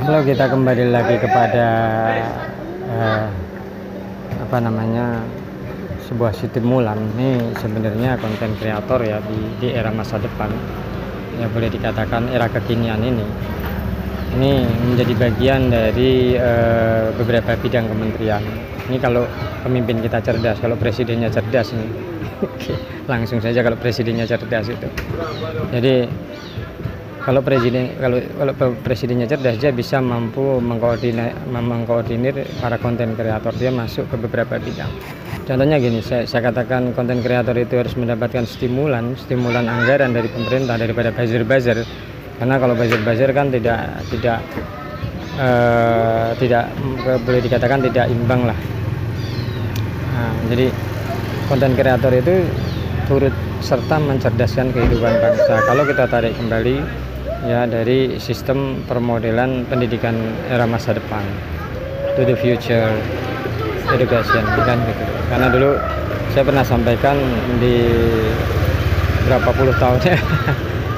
Kalau kita kembali lagi kepada eh, apa namanya, sebuah stimulan, ini sebenarnya konten kreator ya di era masa depan, ya boleh dikatakan era kekinian ini menjadi bagian dari beberapa bidang kementerian. Ini kalau pemimpin kita cerdas, kalau presidennya cerdas nih. Langsung saja kalau presidennya cerdas itu. Jadi kalau presidennya cerdas, dia bisa mampu mengkoordinir para konten kreator, dia masuk ke beberapa bidang. Contohnya gini, saya katakan konten kreator itu harus mendapatkan stimulan anggaran dari pemerintah daripada buzzer. Karena kalau buzzer kan tidak boleh dikatakan tidak imbang lah. Nah, jadi konten kreator itu turut serta mencerdaskan kehidupan bangsa. Kalau kita tarik kembali ya dari sistem permodelan pendidikan era masa depan, to the future education, kan gitu. Karena dulu saya pernah sampaikan di berapa puluh tahun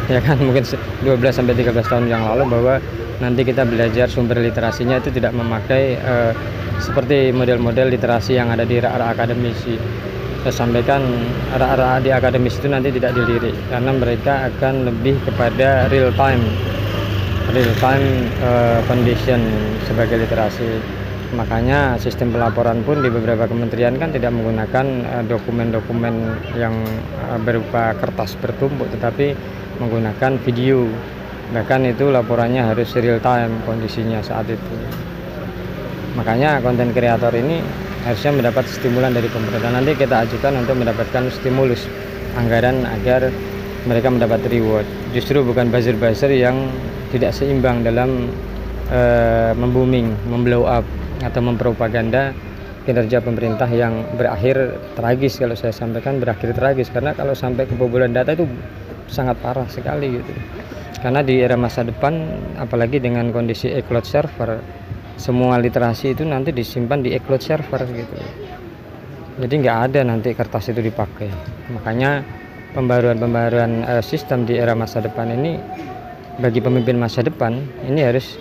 ya kan, mungkin 12-13 tahun yang lalu, bahwa nanti kita belajar sumber literasinya itu tidak memakai seperti model-model literasi yang ada di era akademisi. Saya sampaikan arah-arah di akademis itu nanti tidak dilirik, karena mereka akan lebih kepada real time condition sebagai literasi. Makanya sistem pelaporan pun di beberapa kementerian kan tidak menggunakan dokumen-dokumen yang berupa kertas bertumpuk, tetapi menggunakan video. Bahkan itu laporannya harus real time kondisinya saat itu. Makanya konten kreator ini harusnya mendapat stimulan dari pemerintah. Nanti kita ajukan untuk mendapatkan stimulus anggaran agar mereka mendapat reward. Justru bukan buzzer yang tidak seimbang dalam membooming, memblow up atau mempropaganda kinerja pemerintah yang berakhir tragis. Kalau saya sampaikan berakhir tragis, karena kalau sampai kebobolan data itu sangat parah sekali gitu. Karena di era masa depan, apalagi dengan kondisi e-cloud server, semua literasi itu nanti disimpan di e-cloud server gitu. Jadi nggak ada nanti kertas itu dipakai. Makanya pembaruan sistem di era masa depan ini, bagi pemimpin masa depan ini harus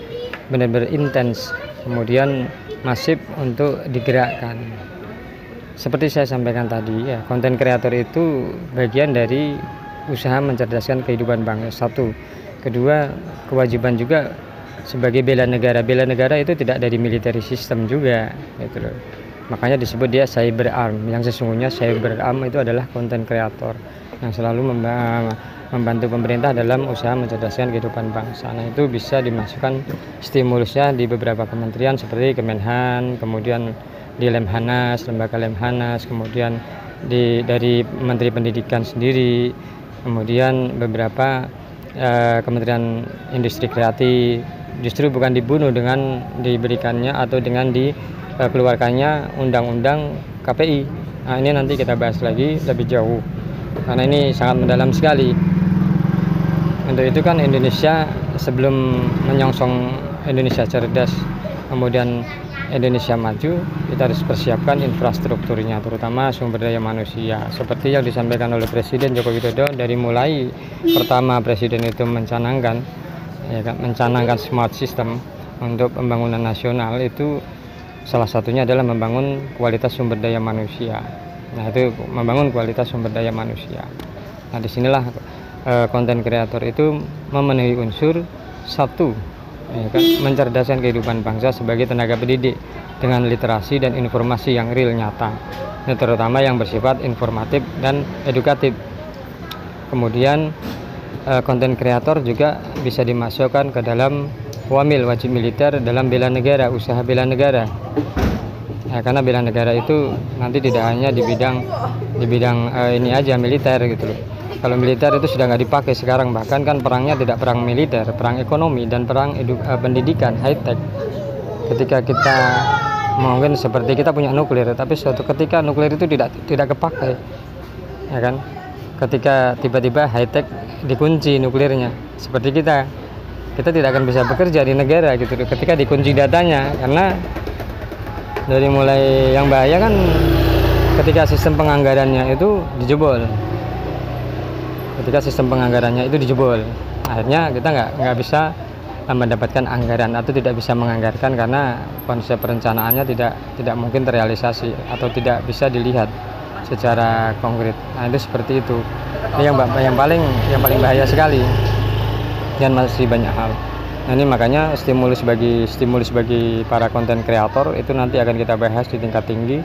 benar-benar intens, kemudian masif untuk digerakkan. Seperti saya sampaikan tadi ya, konten kreator itu bagian dari usaha mencerdaskan kehidupan bangsa. Satu, kedua, kewajiban juga sebagai bela negara. Bela negara itu tidak dari military system juga gitu loh. Makanya disebut dia cyber arm. Yang sesungguhnya cyber arm itu adalah konten kreator yang selalu membantu pemerintah dalam usaha mencerdaskan kehidupan bangsa. Nah, itu bisa dimasukkan stimulusnya di beberapa kementerian seperti Kemenhan, kemudian di Lemhanas, lembaga Lemhanas, kemudian dari Menteri Pendidikan sendiri, kemudian beberapa Kementerian Industri Kreatif. Justru bukan dibunuh dengan diberikannya atau dengan dikeluarkannya undang-undang KPI. Nah, ini nanti kita bahas lagi lebih jauh, karena ini sangat mendalam sekali. Untuk itu kan Indonesia, sebelum menyongsong Indonesia cerdas, kemudian Indonesia maju, kita harus persiapkan infrastrukturnya, terutama sumber daya manusia. Seperti yang disampaikan oleh Presiden Joko Widodo, dari mulai pertama Presiden itu mencanangkan smart system untuk pembangunan nasional, itu salah satunya adalah membangun kualitas sumber daya manusia. Nah, itu membangun kualitas sumber daya manusia. Nah, disinilah konten kreator itu memenuhi unsur satu, ya kan, mencerdaskan kehidupan bangsa sebagai tenaga pendidik dengan literasi dan informasi yang real, nyata, nah, terutama yang bersifat informatif dan edukatif. Kemudian konten kreator juga bisa dimasukkan ke dalam wamil, wajib militer, dalam bela negara, usaha bela negara. Nah, karena bela negara itu nanti tidak hanya di bidang ini aja, militer gitu loh. Kalau militer itu sudah nggak dipakai sekarang, bahkan kan perangnya tidak perang militer, perang ekonomi dan perang pendidikan, high tech. Ketika kita mungkin seperti kita punya nuklir, tapi suatu ketika nuklir itu tidak kepakai, ya kan? Ketika tiba-tiba high tech dikunci nuklirnya, seperti kita tidak akan bisa bekerja di negara gitu. Ketika dikunci datanya, karena dari mulai yang bahaya kan ketika sistem penganggarannya itu dijebol. Akhirnya kita nggak bisa mendapatkan anggaran atau tidak bisa menganggarkan karena konsep perencanaannya tidak mungkin terrealisasi atau tidak bisa dilihat secara konkret. Nah, itu seperti itu. Ini yang paling bahaya sekali. Dan masih banyak hal. Nah, ini makanya stimulus bagi para konten kreator itu nanti akan kita bahas di tingkat tinggi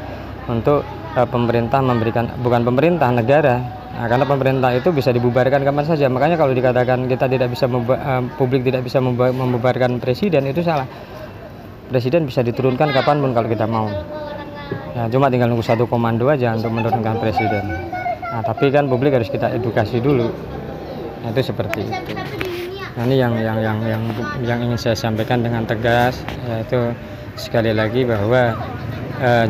untuk pemerintah memberikan, bukan pemerintah, negara. Nah, karena pemerintah itu bisa dibubarkan kapan saja. Makanya kalau dikatakan kita tidak bisa publik tidak bisa membubarkan presiden, itu salah. Presiden bisa diturunkan kapanpun kalau kita mau. Nah, cuma tinggal nunggu satu komando aja untuk menurunkan presiden. Nah, tapi kan publik harus kita edukasi dulu. Nah, itu seperti itu. Nah, ini yang ingin saya sampaikan dengan tegas, yaitu sekali lagi bahwa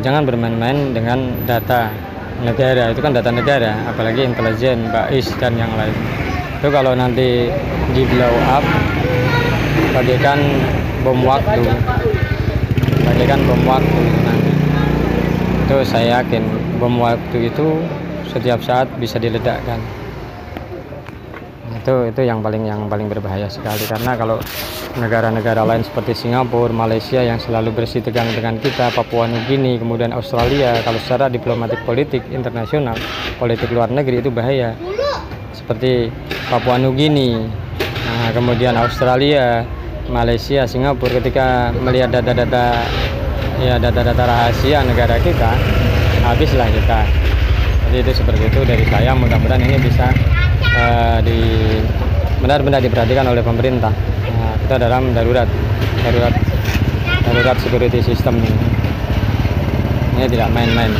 jangan bermain-main dengan data negara. Itu kan data negara, apalagi intelijen, BAIS dan yang lain. Itu kalau nanti di blow up bagaikan bom waktu nanti. Itu saya yakin bom waktu itu setiap saat bisa diledakkan. Itu yang paling berbahaya sekali, karena kalau negara-negara lain seperti Singapura, Malaysia yang selalu bersih tegang dengan kita, Papua Nugini, kemudian Australia, kalau secara diplomatik politik internasional, politik luar negeri itu bahaya. Seperti Papua Nugini, nah, kemudian Australia, Malaysia, Singapura, ketika melihat data-data rahasia negara kita, habislah kita. Jadi itu seperti itu dari saya. Mudah-mudahan ini bisa benar-benar diperhatikan oleh pemerintah. Nah, kita dalam darurat security system ini tidak main-main.